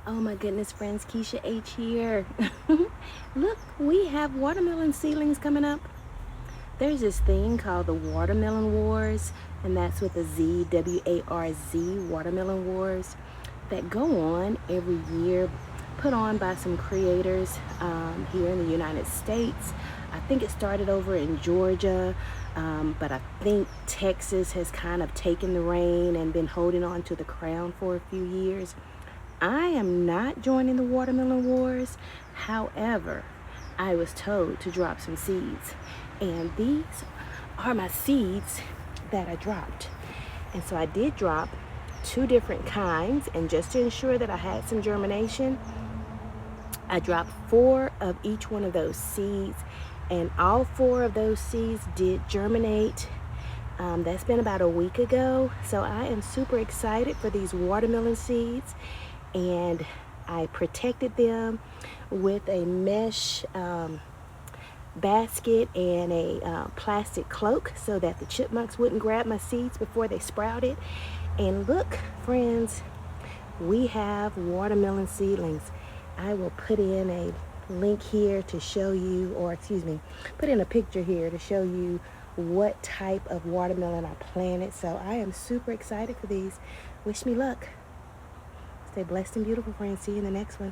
Oh my goodness, friends, Keisha H here. Look, we have watermelon seedlings coming up. There's this thing called the Watermelon Wars, and that's with a Z, W-A-R-Z, Watermelon Wars, that go on every year, put on by some creators here in the United States. I think it started over in Georgia, but I think Texas has kind of taken the reign and been holding on to the crown for a few years. I am not joining the Watermelon Wars. However, I was told to drop some seeds. And these are my seeds that I dropped. And so I did drop 2 different kinds. And just to ensure that I had some germination, I dropped 4 of each one of those seeds. And all 4 of those seeds did germinate. That's been about a week ago. So I am super excited for these watermelon seeds. And I protected them with a mesh basket and a plastic cloak so that the chipmunks wouldn't grab my seeds before they sprouted. And look, friends, we have watermelon seedlings. I will put in a link here to show you, or excuse me, put in a picture here to show you what type of watermelon I planted. So I am super excited for these. Wish me luck. Stay blessed and beautiful, friends. See you in the next one.